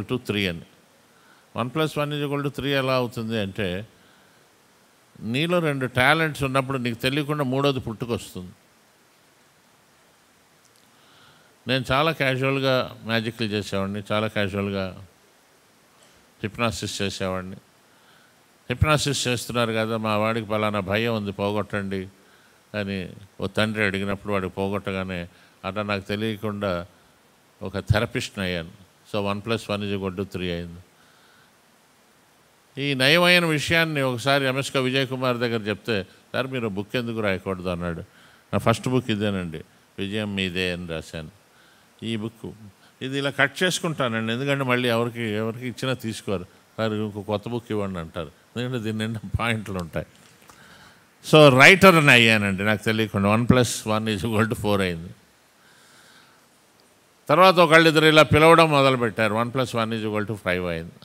3 అని. 1 + 1 = 3 ఎలా అవుతుంది అంటే, నీలో 2 టాలెంట్స్ ఉన్నప్పుడు నీకు తెలియకుండా మూడోది పుట్టుకొస్తుంది. నేను చాలా క్యాజువల్గా మ్యాజిక్లు చేసేవాడిని, చాలా క్యాజువల్గా హిప్నాసిస్ చేసేవాడిని. హిప్నాసిస్ చేస్తున్నారు కదా, మా వాడికి పలానా భయం ఉంది పోగొట్టండి అని ఓ తండ్రి అడిగినప్పుడు వాడికి పోగొట్టగానే అట్లా నాకు తెలియకుండా ఒక థెరపిస్ట్ని అయ్యాను. సో 1 + 1 = 3 అయింది. ఈ నయమైన విషయాన్ని ఒకసారి ఎంఎస్కే విజయ్ కుమార్ దగ్గర చెప్తే, సార్ మీరు బుక్ ఎందుకు రాయకూడదు అన్నాడు. నా ఫస్ట్ బుక్ ఇదేనండి, విజయం మీదే అని రాశాను. ఈ బుక్ ఇది ఇలా కట్ చేసుకుంటానండి, ఎందుకంటే మళ్ళీ ఎవరికి ఇచ్చినా తీసుకోరు. సార్ ఇంకో కొత్త బుక్ ఇవ్వండి అంటారు, ఎందుకంటే దీని నిండా పాయింట్లు ఉంటాయి. సో రైటర్ అని అయ్యానండి నాకు తెలియకుండా. 1 + 1 = 4 అయింది. తర్వాత ఒకళ్ళిద్దరు ఇలా పిలవడం మొదలుపెట్టారు. 1 + 1 = 5 అయింది.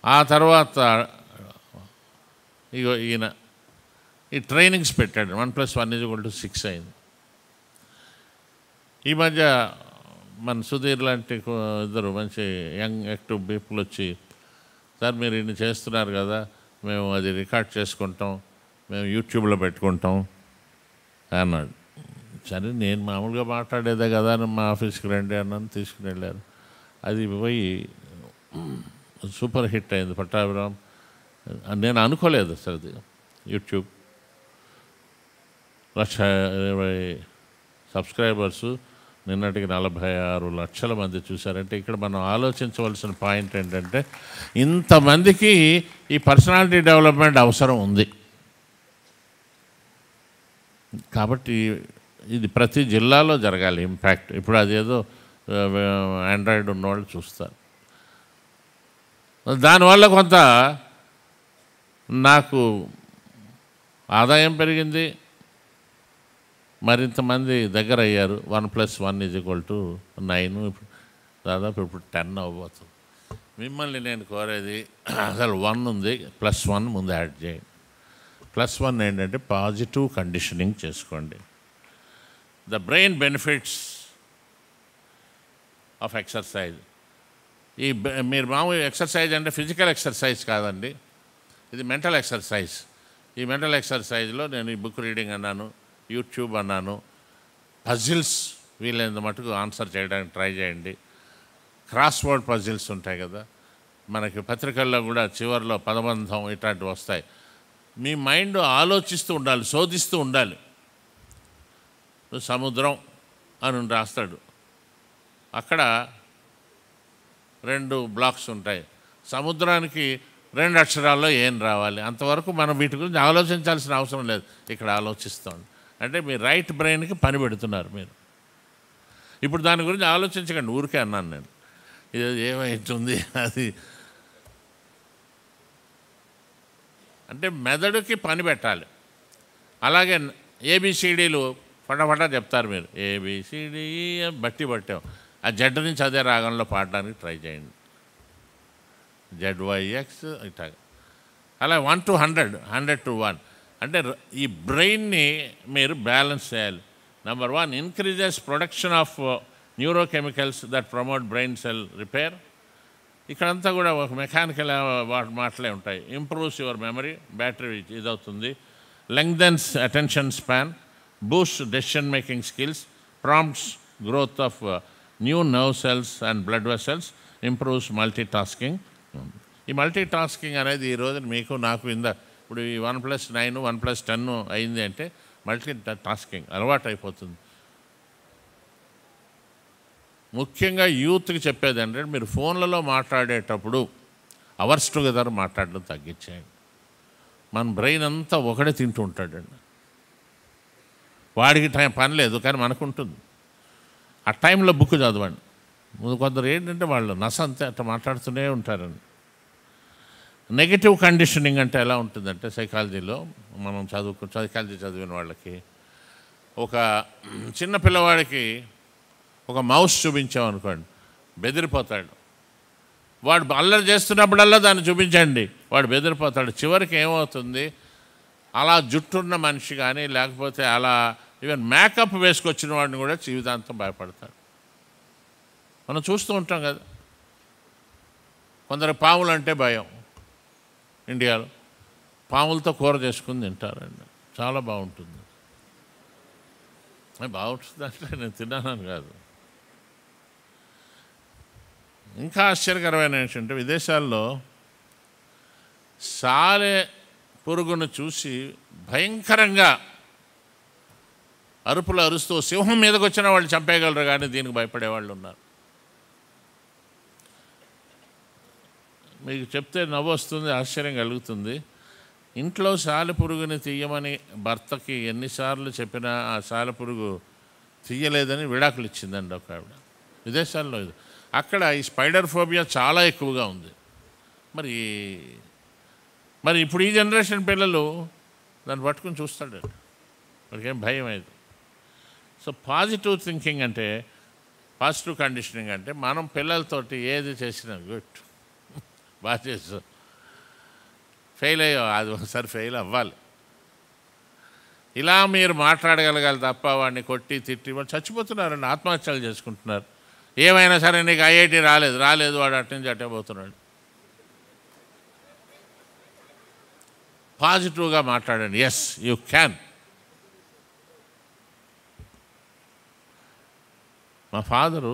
ఆ తర్వాత ఇగో ఈయన ఈ ట్రైనింగ్స్ పెట్టాడు. 1 + 1 = 6 అయింది. ఈ మధ్య మన సుధీర్ లాంటి ఇద్దరు మంచి యంగ్ యాక్టివ్ పీపుల్ వచ్చి, సార్ మీరు ఇన్ని చేస్తున్నారు కదా, మేము అది రికార్డ్ చేసుకుంటాం, మేము యూట్యూబ్లో పెట్టుకుంటాం అన్నాడు. సరే నేను మామూలుగా మాట్లాడేదే కదా అని మా ఆఫీస్కి రండి అన్నాను, తీసుకుని వెళ్ళారు. అది పోయి సూపర్ హిట్ అయింది. పట్టాభిరామ్ నేను అనుకోలేదు అసలు అది. యూట్యూబ్ 1,20,000 సబ్స్క్రైబర్సు, నిన్నటికి 46 లక్షల మంది చూశారంటే, ఇక్కడ మనం ఆలోచించవలసిన పాయింట్ ఏంటంటే, ఇంతమందికి ఈ పర్సనాలిటీ డెవలప్మెంట్ అవసరం ఉంది. కాబట్టి ఇది ప్రతి జిల్లాలో జరగాలి ఇంపాక్ట్. ఇప్పుడు అదేదో ఆండ్రాయిడ్ ఉన్నవాళ్ళు చూస్తారు. దానివల్ల కొంత నాకు ఆదాయం పెరిగింది, మరింతమంది దగ్గర అయ్యారు. 1 + 1 = 9, దాదాపు ఇప్పుడు 10 అవ్వబోతుంది. మిమ్మల్ని నేను కోరేది, అసలు 1 ఉంది, +1 ముందు యాడ్ చేయండి. +1 ఏంటంటే పాజిటివ్ కండిషనింగ్ చేసుకోండి. The brain benefits of exercise. మీరు మామూలు ఎక్సర్సైజ్ అంటే ఫిజికల్ ఎక్సర్సైజ్ కాదండి, ఇది మెంటల్ ఎక్సర్సైజ్. ఈ మెంటల్ ఎక్సర్సైజ్లో నేను ఈ బుక్ రీడింగ్ అన్నాను, యూట్యూబ్ అన్నాను, పజిల్స్ వీలైనంత మటుకు ఆన్సర్ చేయడానికి ట్రై చేయండి. క్రాస్వర్డ్ పజిల్స్ ఉంటాయి కదా, మనకి పత్రికల్లో కూడా చివరిలో పదబంధం ఇట్లాంటివి వస్తాయి. మీ మైండ్ ఆలోచిస్తూ ఉండాలి, శోధిస్తూ ఉండాలి. సముద్రం అని రాస్తాడు, అక్కడ 2 బ్లాక్స్ ఉంటాయి. సముద్రానికి 2 అక్షరాల్లో ఏం రావాలి, అంతవరకు మనం వీటి గురించి ఆలోచించాల్సిన అవసరం లేదు. ఇక్కడ ఆలోచిస్తాం అంటే మీ రైట్ బ్రెయిన్కి పని పెడుతున్నారు మీరు. ఇప్పుడు దాని గురించి ఆలోచించకండి, ఊరికే అన్నాను నేను, ఇది ఏమవుతుంది అది అంటే మెదడుకి పని పెట్టాలి. అలాగే ఏబిసిడీలు ఫటాఫటా చెప్తారు మీరు, ఏబిసిడి బట్టి పట్టాం. ఆ జడ్ నుంచి అదే రాగంలో పాడడానికి ట్రై చేయండి, ZYX ఇట్లా. అలా 1 to 100, 100 to 1 అంటే ఈ బ్రెయిన్ని మీరు బ్యాలెన్స్ చేయాలి. Number 1, increases production of neurochemicals that promote brain cell repair. ఇక్కడంతా కూడా ఒక మెకానికల్ మాటలే ఉంటాయి. ఇంప్రూవ్స్ యువర్ మెమరీ, బ్యాటరీ ఇదవుతుంది. Lengthens attention span, boost decision making skills, prompts growth of new nerve cells and blood vessels, improves multitasking. ఈ multitasking అనేది ఈ రోజున మీకు నాకు ఇప్పుడు ఈ 1 + 9, 1 + 10 అయింది అంటే మల్టీ టాస్కింగ్ అలవాటు అయిపోతుంది. ముఖ్యంగా యూత్కి చెప్పేది అంటే, మీరు ఫోన్లలో మాట్లాడేటప్పుడు అవర్స్ టుగెదర్ మాట్లాడడం తగ్గించేయండి. మన బ్రెయిన్ అంతా ఒకడే తింటూ ఉంటాడండి, వాడికి పని లేదు కానీ మనకు ఉంటుంది. ఆ టైంలో బుక్ చదవండి. కొందరు ఏంటంటే వాళ్ళు నస అంతే అట్లా మాట్లాడుతూనే ఉంటారండి. నెగిటివ్ కండిషనింగ్ అంటే ఎలా ఉంటుందంటే, సైకాలజీలో మనం సైకాలజీ చదివిన వాళ్ళకి, ఒక చిన్న పిల్లవాడికి ఒక మౌస్ చూపించామనుకోండి, బెదిరిపోతాడు. వాడు అల్లరి చేస్తున్నప్పుడల్లా దాన్ని చూపించండి, వాడు బెదిరిపోతాడు. చివరికి ఏమవుతుంది, అలా జుట్టున్న మనిషి కానీ లేకపోతే అలా ఈవెన్ మేకప్ వేసుకొచ్చిన వాడిని కూడా జీవితాంతం భయపడతాడు. మనం చూస్తూ ఉంటాం కదా. కొందరు పాములు అంటే భయం. ఇండియాలో పాములతో కూర చేసుకుని తింటారండి, చాలా బాగుంటుంది. బాగుంటుంది అంటే నేను తిన్నాను కాదు. ఇంకా ఆశ్చర్యకరమైన ఏంటంటే విదేశాల్లో సాలె పురుగును చూసి భయంకరంగా అరుపులు అరుస్తూ సింహం మీదకి వచ్చిన వాళ్ళు చంపేయగలరు, కానీ దీనికి భయపడే వాళ్ళు ఉన్నారు. మీకు చెప్తే నవ్వు వస్తుంది, ఆశ్చర్యం కలుగుతుంది. ఇంట్లో సాలెపురుగుని తీయమని భర్తకి ఎన్నిసార్లు చెప్పినా ఆ సాలెపురుగు తీయలేదని విడాకులు ఇచ్చిందండి ఒక ఆవిడ, విదేశాల్లో. ఇది అక్కడ ఈ స్పైడర్ ఫోబియా చాలా ఎక్కువగా ఉంది. మరి ఇప్పుడు ఈ జనరేషన్ పిల్లలు దాన్ని పట్టుకుని చూస్తాడు, వాడికేం భయం అయింది. సో పాజిటివ్ థింకింగ్ అంటే, పాజిటివ్ కండిషనింగ్ అంటే, మనం పిల్లలతోటి ఏది చేసినా గుడ్, బాగా చేస్తాం, ఫెయిల్ అయ్యావు అది ఒకసారి ఫెయిల్ అవ్వాలి, ఇలా మీరు మాట్లాడగలగాలి తప్ప వాడిని కొట్టి తిట్టి వాడు చచ్చిపోతున్నారండి, ఆత్మహత్యలు చేసుకుంటున్నారు. ఏమైనా సరే నీకు ఐఐటి రాలేదు వాడు అటు నుంచి అట్టే పోతున్నాడు. పాజిటివ్గా మాట్లాడండి. Yes you can. మా ఫాదరు